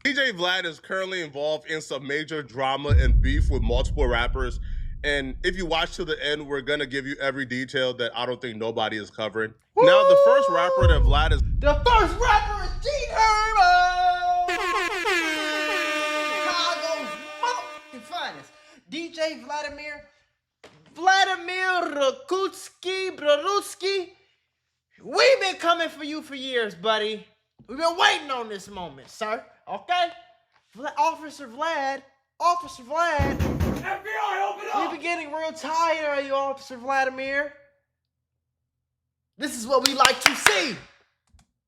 DJ Vlad is currently involved in some major drama and beef with multiple rappers. And if you watch to the end, we're going to give you every detail that I don't think nobody is covering. Woo! Now, the first rapper that Vlad is... The first rapper is G Herbo! Chicago's motherfucking finest. DJ Vladimir Brudski. We've been coming for you for years, buddy. We've been waiting on this moment, sir. Okay? Officer Vlad. FBI, open up! We've been getting real tired of you, Officer Vladimir. This is what we like to see.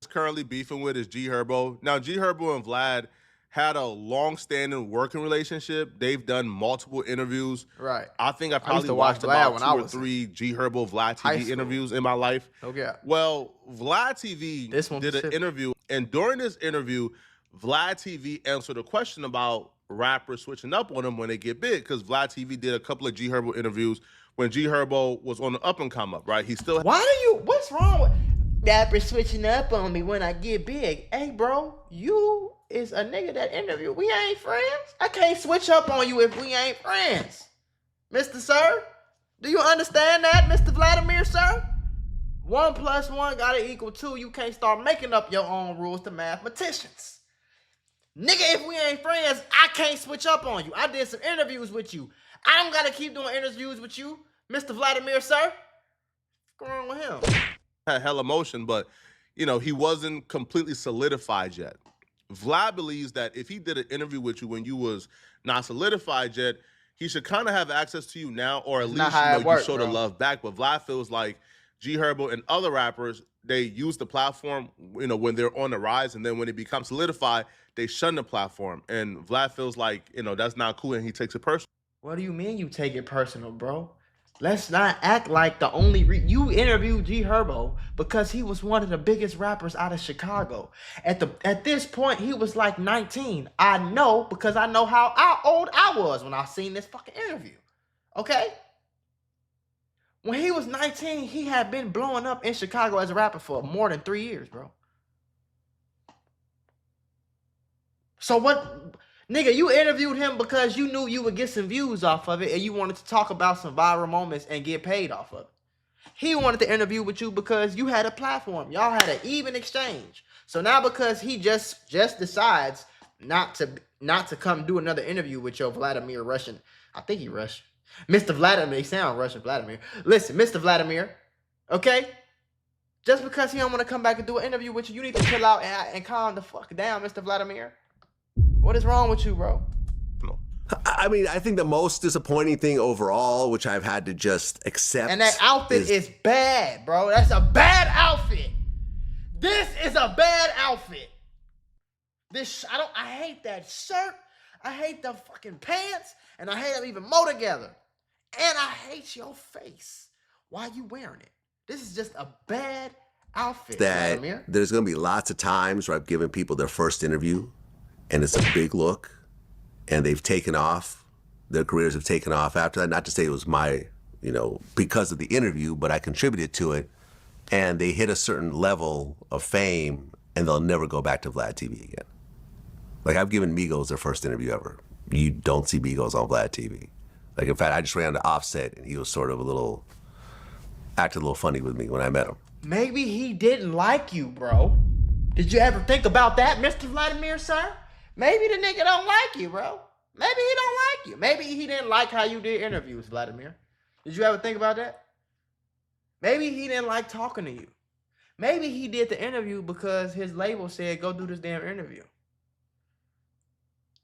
Currently beefing with is G Herbo. Now, G Herbo and Vlad had a long-standing working relationship. They've done multiple interviews. Right. I think I probably watched about 2 or 3 G Herbo VladTV interviews in my life. Okay. Well, VladTV did an interview, and during this interview, VladTV answered a question about rappers switching up on them when they get big, because VladTV did a couple of G Herbo interviews when G Herbo was on the up and come up, right? He still... What's wrong with rappers switching up on me when I get big? Hey, bro, you is a nigga that interview. We ain't friends. I can't switch up on you if we ain't friends. Mr. Sir, do you understand that, Mr. Vladimir, sir? 1 + 1 gotta equal 2. You can't start making up your own rules to mathematicians. Nigga, if we ain't friends, I can't switch up on you. I did some interviews with you. I don't gotta keep doing interviews with you, Mr. Vladimir, sir. What's going on with him? Had hella emotion, but, you know, he wasn't completely solidified yet. Vlad believes that if he did an interview with you when you was not solidified yet, he should kind of have access to you now, or at least you show the love back. But Vlad feels like G Herbo and other rappers, they use the platform, you know, when they're on the rise, and then when it becomes solidified, they shun the platform. And Vlad feels like, you know, that's not cool, and he takes it personal. What do you mean you take it personal, bro? Let's not act like the only you interviewed G Herbo because he was one of the biggest rappers out of Chicago. At this point, he was like 19. I know because I know how old I was when I seen this fucking interview. Okay? When he was 19, he had been blowing up in Chicago as a rapper for more than 3 years, bro. So what? Nigga, you interviewed him because you knew you would get some views off of it and you wanted to talk about some viral moments and get paid off of it. He wanted to interview with you because you had a platform. Y'all had an even exchange. So now because he just decides not to come do another interview with your Vladimir Russian, I think he Russian. Mr. Vladimir, he sound Russian Vladimir. Listen, Mr. Vladimir, okay? Just because he don't want to come back and do an interview with you, you need to chill out and calm the fuck down, Mr. Vladimir. What is wrong with you, bro? I mean, I think the most disappointing thing overall, which I've had to just accept. And that outfit is bad, bro. That's a bad outfit. This is a bad outfit. I hate that shirt. I hate the fucking pants. And I hate them even more together. And I hate your face. Why you wearing it? This is just a bad outfit. That there's going to be lots of times where I've given people their first interview and it's a big look and they've taken off. Their careers have taken off after that. Not to say it was my, you know, because of the interview, but I contributed to it. And they hit a certain level of fame and they'll never go back to VladTV again. Like I've given Migos their first interview ever. You don't see Migos on VladTV. Like in fact, I just ran to Offset and he was sort of acted a little funny with me when I met him. Maybe he didn't like you, bro. Did you ever think about that, Mr. Vladimir, sir? Maybe the nigga don't like you, bro. Maybe he don't like you. Maybe he didn't like how you did interviews, Vladimir. Did you ever think about that? Maybe he didn't like talking to you. Maybe he did the interview because his label said, go do this damn interview.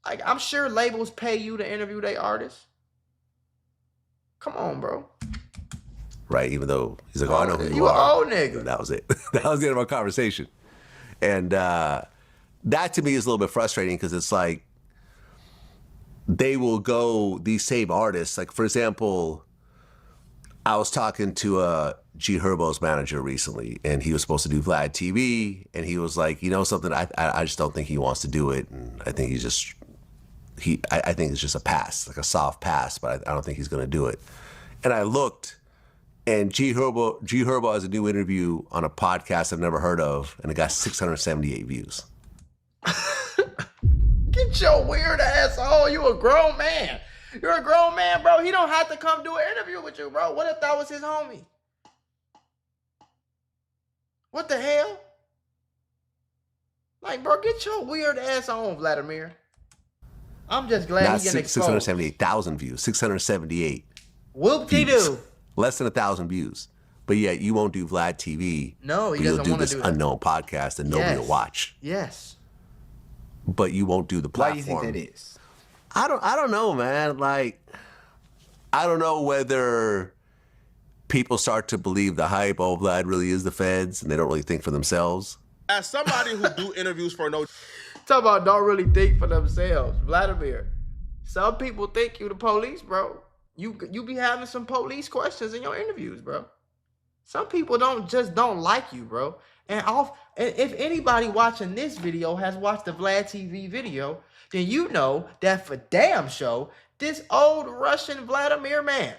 Like, I'm sure labels pay you to interview their artists. Come on, bro. Right, even though he's like, oh, I know who you are. You old nigga. That was it. That was the end of our conversation. And that to me is a little bit frustrating because it's like they will go, these same artists, like for example, I was talking to G Herbo's manager recently and he was supposed to do Vlad TV and he was like, you know something, I just don't think he wants to do it. And I think I think it's just a pass, like a soft pass, but I don't think he's gonna do it. And I looked and G Herbo has a new interview on a podcast I've never heard of and it got 678 views. Get your weird ass on. You a grown man. You're a grown man, bro. He don't have to come do an interview with you, bro. What if that was his homie? What the hell? Like, bro, get your weird ass on, Vladimir. I'm just glad Not he getting exposed. 678,000 views, 678. Whoop-de-doo. Less than 1,000 views. But yet you won't do Vlad TV. No, he but you'll doesn't do want to this do that. unknown podcast that nobody will watch. Yes. But you won't do the Why platform. do you think that is? I don't know, man. Like, I don't know whether people start to believe the hype. Oh, Vlad really is the feds, and they don't really think for themselves. As somebody who do interviews for no Talk about don't really think for themselves. Vladimir, some people think you the police, bro. You be having some police questions in your interviews, bro. Some people don't like you, bro. And if anybody watching this video has watched the Vlad TV video, then you know that for damn sure, this old Russian Vladimir man,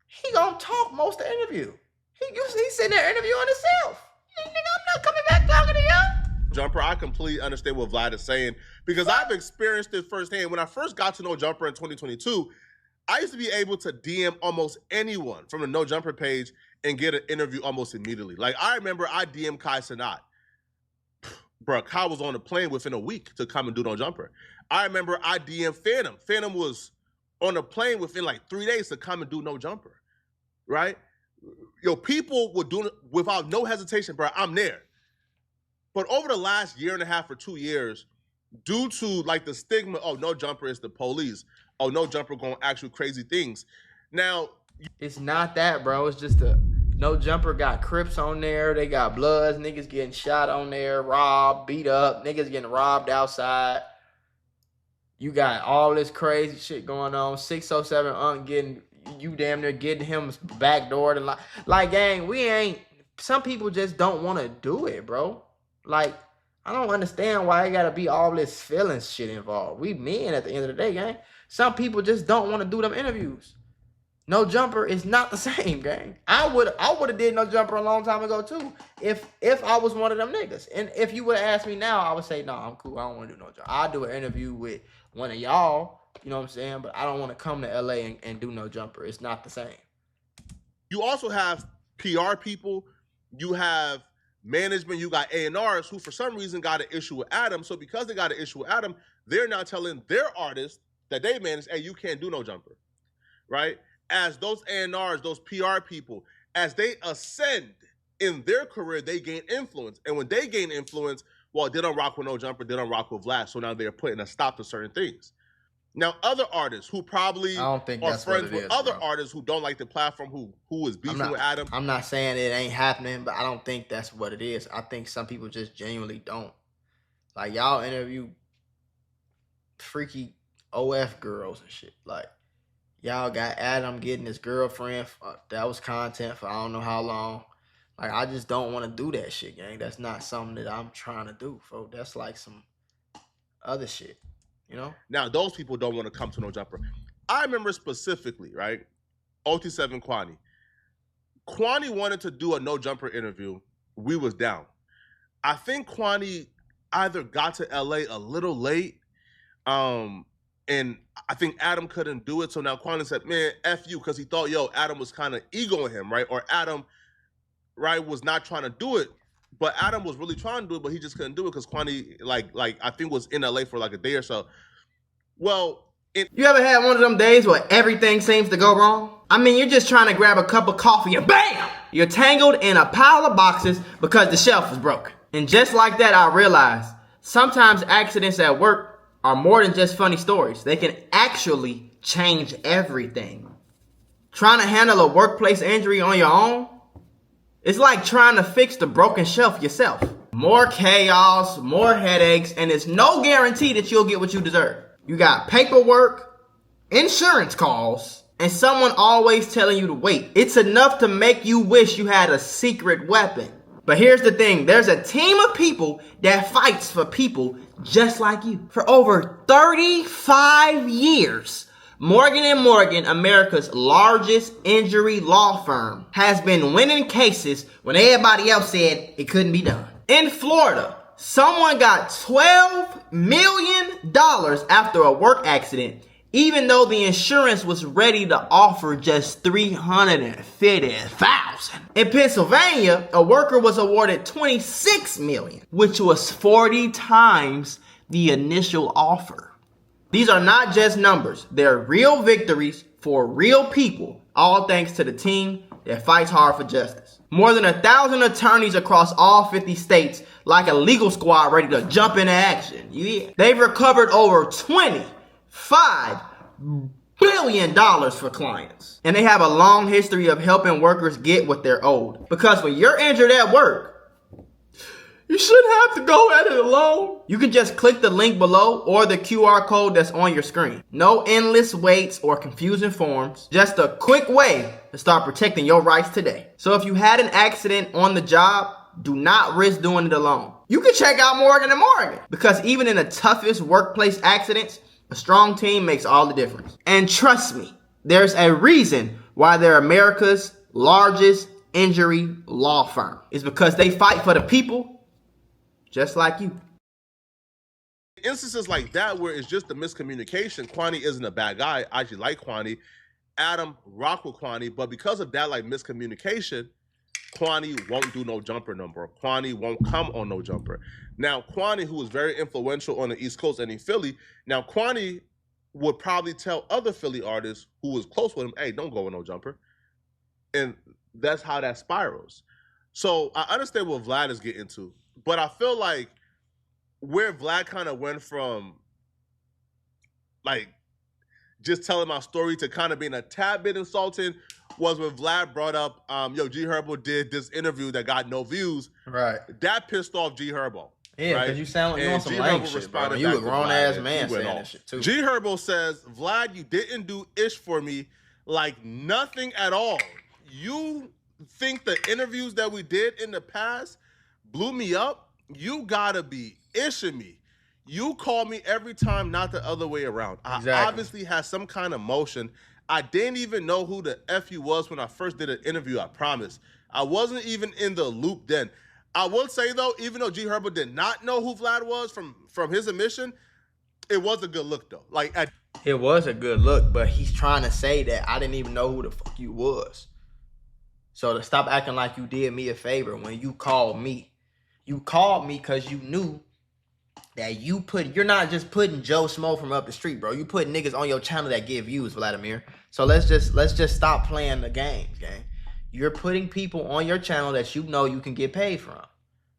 he gonna talk most of the interview. He's sitting there interviewing himself. Nigga, I'm not coming back talking to you. Jumper, I completely understand what Vlad is saying because I've experienced it firsthand. When I first got to know Jumper in 2022, I used to be able to DM almost anyone from the No Jumper page and get an interview almost immediately. Like, I remember I DM'd Kai Sanat. Bro, Kai was on the plane within a week to come and do No Jumper. I remember I DM'd Phantom. Phantom was on the plane within like 3 days to come and do No Jumper, right? Yo, people would do it without no hesitation, bro. I'm there. But over the last year and a half or 2 years, due to like the stigma, oh, No Jumper is the police. Oh, No Jumper gonna actually crazy things. Now, it's not that, bro. It's just a No Jumper got Crips on there. They got Bloods. Niggas getting shot on there, robbed, beat up. Niggas getting robbed outside. You got all this crazy shit going on. 607 Unc getting, you damn near getting him backdoored. And like, gang, we ain't, some people just don't want to do it, bro. Like, I don't understand why it gotta be all this feelings shit involved. We men at the end of the day, gang. Some people just don't want to do them interviews. No Jumper is not the same, gang. I would have did No Jumper a long time ago too, if I was one of them niggas. And if you would have asked me now, I would say, no, I'm cool. I don't want to do No Jumper. I'll do an interview with one of y'all, you know what I'm saying? But I don't want to come to LA and do No Jumper. It's not the same. you also have PR people, you have management, you got A&Rs who for some reason got an issue with Adam. So because they got an issue with Adam, they're now telling their artists that they manage, hey, you can't do No Jumper, right? As those A&Rs, those PR people, as they ascend in their career, they gain influence. And when they gain influence, well, they don't rock with No Jumper, they don't rock with Vlad. So now they're putting a stop to certain things. Now, other artists who probably I don't think are that's what friends it with is, other bro. artists who don't like the platform, who is beefing with Adam. I'm not saying it ain't happening, but I don't think that's what it is. I think some people just genuinely don't. Like, y'all interview freaky OF girls and shit. Like, y'all got Adam getting his girlfriend. That was content for I don't know how long. Like, I just don't want to do that shit, gang. That's not something that I'm trying to do, folks. That's like some other shit, you know? Now, those people don't want to come to No Jumper. I remember specifically, right? OT7 Kwani. Kwani wanted to do a No Jumper interview. We was down. I think Kwani either got to LA a little late, and I think Adam couldn't do it. So now Kwani said, man, F you, because he thought, yo, Adam was kind of egoing him, right? Or Adam, right, was not trying to do it. But Adam was really trying to do it, but he just couldn't do it because Kwani, like I think was in LA for like a day or so. Well, You ever had one of them days where everything seems to go wrong? I mean, you're just trying to grab a cup of coffee and BAM! You're tangled in a pile of boxes because the shelf was broken. And just like that, I realized sometimes accidents at work are more than just funny stories. They can actually change everything. Trying to handle a workplace injury on your own? It's like trying to fix the broken shelf yourself. More chaos, more headaches, and there's no guarantee that you'll get what you deserve. You got paperwork, insurance calls, and someone always telling you to wait. It's enough to make you wish you had a secret weapon. But here's the thing, there's a team of people that fights for people just like you. For over 35 years, Morgan & Morgan, America's largest injury law firm, has been winning cases when everybody else said it couldn't be done. In Florida, Someone got $12 million after a work accident, even though the insurance was ready to offer just $350,000. In Pennsylvania, a worker was awarded $26 million, which was 40 times the initial offer. These are not just numbers. They're real victories for real people, all thanks to the team that fights hard for justice. More than 1,000 attorneys across all 50 states, like a legal squad ready to jump into action. Yeah. They've recovered over $25 billion for clients. And they have a long history of helping workers get what they're owed. Because when you're injured at work, you shouldn't have to go at it alone. You can just click the link below or the QR code that's on your screen. No endless waits or confusing forms. Just a quick way to start protecting your rights today. So if you had an accident on the job, do not risk doing it alone. You can check out Morgan & Morgan, because even in the toughest workplace accidents, a strong team makes all the difference. And trust me, there's a reason why they're America's largest injury law firm. It's because they fight for the people just like you. Instances like that where it's just the miscommunication. Kwani isn't a bad guy. I actually like Kwani. Adam rock with Kwani, but because of that like miscommunication, Kwani won't do no jumper no more. Kwani won't come on no jumper. Now, Kwani, who was very influential on the East Coast and in Philly, now Kwani would probably tell other Philly artists who was close with him, hey, don't go with no jumper. And that's how that spirals. So I understand what Vlad is getting to, but I feel like where Vlad kind of went from like just telling my story to kind of being a tad bit insulting was when Vlad brought up, G Herbo did this interview that got no views. Right. That pissed off G Herbo. Yeah, because right? you sound like you on some G lame Herbo shit, bro. responded You back a to grown-ass Vlad, man and he went saying off. that shit, too. G Herbo says, Vlad, you didn't do ish for me like nothing at all. You think the interviews that we did in the past blew me up? You gotta be ishing me. You call me every time, not the other way around. Exactly. I obviously had some kind of motion. I didn't even know who the F you was when I first did an interview, I promise. I wasn't even in the loop then. I will say, though, even though G Herbo did not know who Vlad was from his admission, it was a good look, though. It was a good look, but he's trying to say that I didn't even know who the fuck you was. So to stop acting like you did me a favor when you called me. You called me because you knew that you're not just putting Joe Smo from up the street, bro. You put niggas on your channel that give views, Vladimir. So let's just stop playing the games, gang. You're putting people on your channel that you know you can get paid from.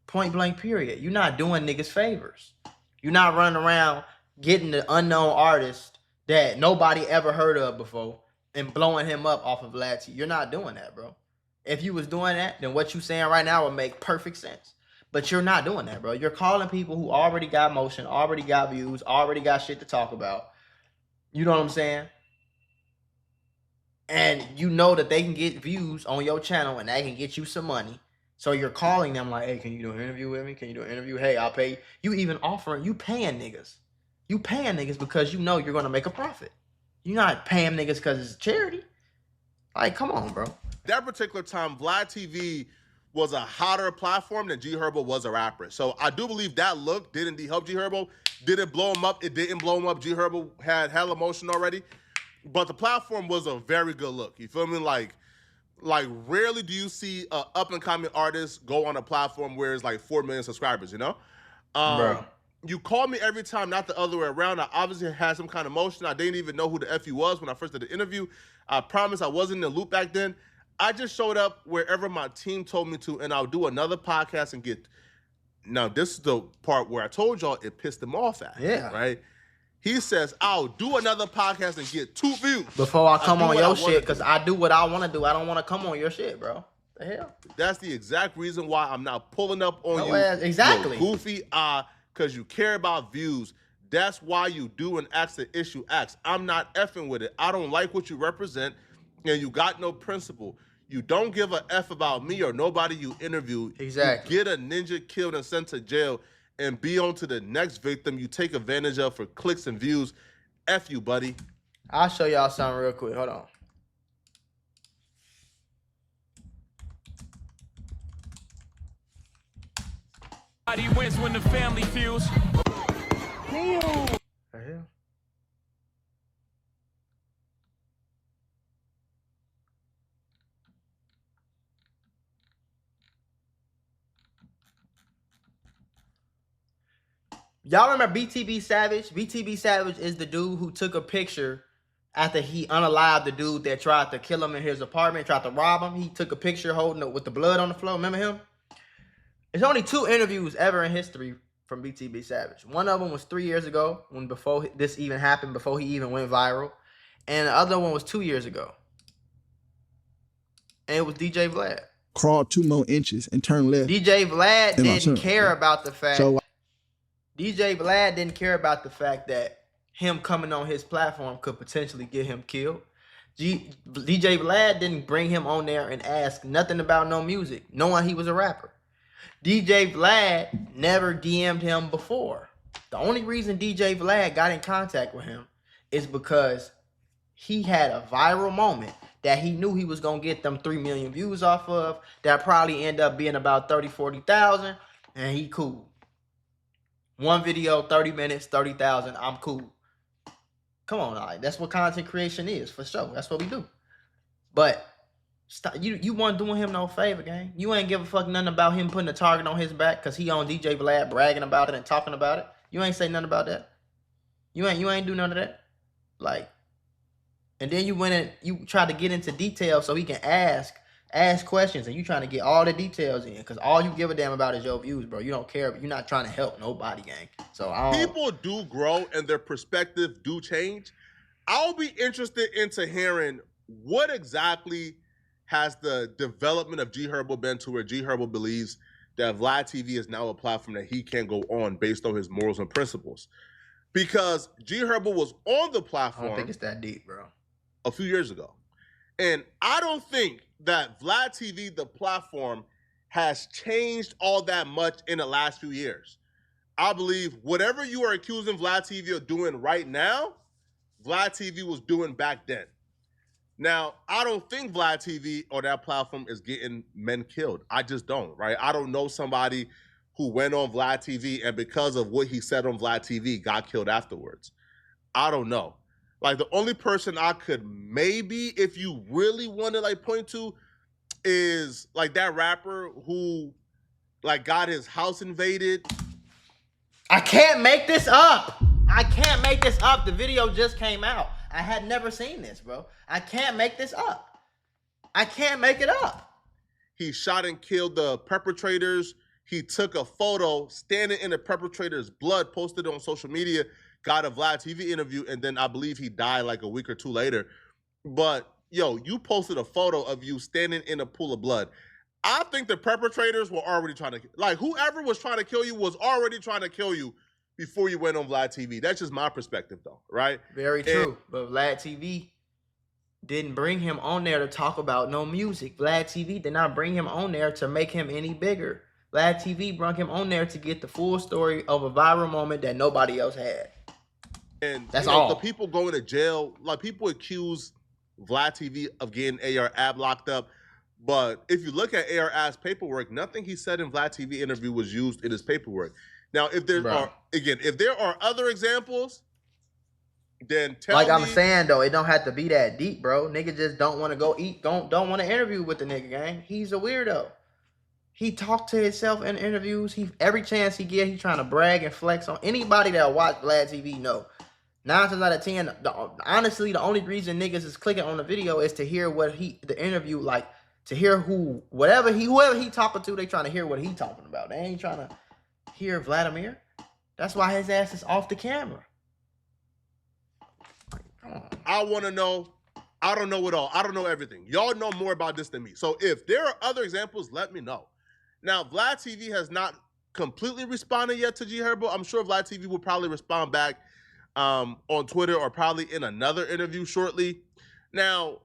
Point blank, period. You're not doing niggas favors. You're not running around getting the unknown artist that nobody ever heard of before and blowing him up off of VladTV. You're not doing that, bro. If you was doing that, then what you saying right now would make perfect sense. But you're not doing that, bro. You're calling people who already got motion, already got views, already got shit to talk about. You know what I'm saying? And you know that they can get views on your channel and they can get you some money. So you're calling them like, hey, can you do an interview with me? Can you do an interview? Hey, I'll pay. You even offering, you paying niggas. You paying niggas because you know you're going to make a profit. You're not paying niggas because it's charity. Like, come on, bro. That particular time, VladTV was a hotter platform than G Herbo was a rapper. So I do believe that look did indeed help G Herbo. Did it blow him up? It didn't blow him up. G Herbo had hella motion already. But the platform was a very good look. You feel me? Like rarely do you see an up-and-coming artist go on a platform where it's like 4 million subscribers, you know? Bro. You call me every time, not the other way around. I obviously had some kind of motion. I didn't even know who the F you was when I first did the interview. I promise I wasn't in the loop back then. I just showed up wherever my team told me to, and I'll do another podcast and get... Now, this is the part where I told y'all it pissed him off at. Yeah. Right? He says, I'll do another podcast and get 2 views. Before I come on your shit, because I do what I want to do. I don't want to come on your shit, bro. The hell? That's the exact reason why I'm not pulling up on you. Exactly. Goofy because you care about views. That's why you do an acts the issue acts. I'm not effing with it. I don't like what you represent, and you got no principle. You don't give a F about me or nobody you interview. Exactly. You get a ninja killed and sent to jail and be on to the next victim you take advantage of for clicks and views. F you, buddy. I'll show y'all something real quick. Hold on. He wins when the family feels. The hell? Y'all remember BTB Savage? BTB Savage is the dude who took a picture after he unalived the dude that tried to kill him in his apartment, tried to rob him. He took a picture holding it with the blood on the floor. Remember him? There's only 2 interviews ever in history from BTB Savage. One of them was 3 years ago, when before this even happened, before he even went viral. And the other one was 2 years ago. And it was DJ Vlad. Crawl 2 more inches and turn left. DJ Vlad didn't care about the fact. So DJ Vlad didn't care about the fact that him coming on his platform could potentially get him killed. DJ Vlad didn't bring him on there and ask nothing about no music, knowing he was a rapper. DJ Vlad never DM'd him before. The only reason DJ Vlad got in contact with him is because he had a viral moment that he knew he was going to get them 3 million views off of, that probably end up being about 30, 40,000, and he cool. One video, 30 minutes, 30,000, I'm cool. Come on, all right. That's what content creation is, for sure. That's what we do. But stop, you weren't doing him no favor, gang. You ain't give a fuck nothing about him putting a target on his back because he on DJ Vlad bragging about it and talking about it. You ain't say nothing about that. You ain't do none of that. Like, and then you went and you tried to get into details so he can ask questions, and you trying to get all the details in because all you give a damn about is your views, bro. You don't care, but you're not trying to help nobody, gang. So people do grow and their perspective do change. I'll be interested into hearing what exactly has the development of G Herbo been to where G Herbo believes that VladTV is now a platform that he can go on based on his morals and principles. Because G Herbo was on the platform. I don't think it's that deep, bro. A few years ago. And I don't think that VladTV, the platform, has changed all that much in the last few years. I believe whatever you are accusing VladTV of doing right now, VladTV was doing back then. Now, I don't think VladTV or that platform is getting men killed. I just don't, right? I don't know somebody who went on VladTV and because of what he said on VladTV got killed afterwards. I don't know. Like, the only person I could maybe, if you really want to, like, point to is, like, that rapper who, like, got his house invaded. I can't make this up. I can't make this up. The video just came out. I had never seen this, bro. I can't make this up. I can't make it up. He shot and killed the perpetrators. He took a photo standing in the perpetrator's blood, posted it on social media, got a VladTV interview, and then I believe he died like a week or 2 later. But, yo, you posted a photo of you standing in a pool of blood. I think the perpetrators were already trying to, like, whoever was trying to kill you was already trying to kill you before you went on VladTV. That's just my perspective, though, right? Very true. But VladTV didn't bring him on there to talk about no music. VladTV did not bring him on there to make him any bigger. VladTV brought him on there to get the full story of a viral moment that nobody else had. And that's all. all. The people going to jail, like, people accuse VladTV of getting AR Ab locked up. But if you look at AR Ab's paperwork, nothing he said in VladTV interview was used in his paperwork. Now, if there are other examples, then tell me. Like I'm saying, though, it don't have to be that deep, bro. Nigga just don't want to go eat, don't want to interview with the nigga, gang. He's a weirdo. He talked to himself in interviews. Every chance he get, he trying to brag and flex on anybody that watch VladTV. No, 9 times out of 10, honestly, the only reason niggas is clicking on the video is to hear what the interview, like, to hear whoever he talking to, they trying to hear what he talking about. They ain't trying to hear Vladimir. That's why his ass is off the camera. Come on. I want to know. I don't know it all. I don't know everything. Y'all know more about this than me. So if there are other examples, let me know. Now, VladTV has not completely responded yet to G Herbo. I'm sure VladTV will probably respond back on Twitter or probably in another interview shortly. Now,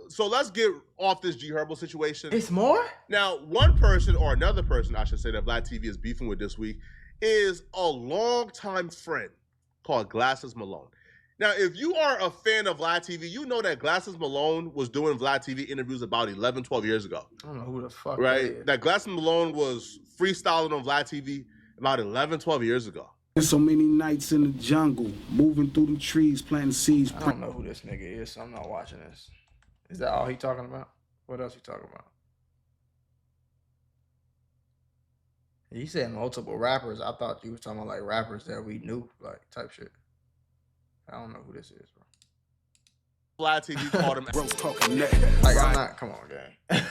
so let's get off this G Herbo situation. It's more? Now, one person, or another person, I should say, that VladTV is beefing with this week is a longtime friend called Glasses Malone. Now, if you are a fan of VladTV, you know that Glasses Malone was doing VladTV interviews about 11, 12 years ago. I don't know who the fuck right? That Glasses Malone was freestyling on VladTV, about 11, 12 years ago. So many nights in the jungle, moving through the trees, planting seeds. I don't know who this nigga is, so I'm not watching this. Is that all he talking about? What else he talking about? He said multiple rappers. I thought you was talking about like rappers that we knew, like type shit. I don't know who this is, bro. VladTV called him. Bros talking that. Like I'm not. Come on, gang.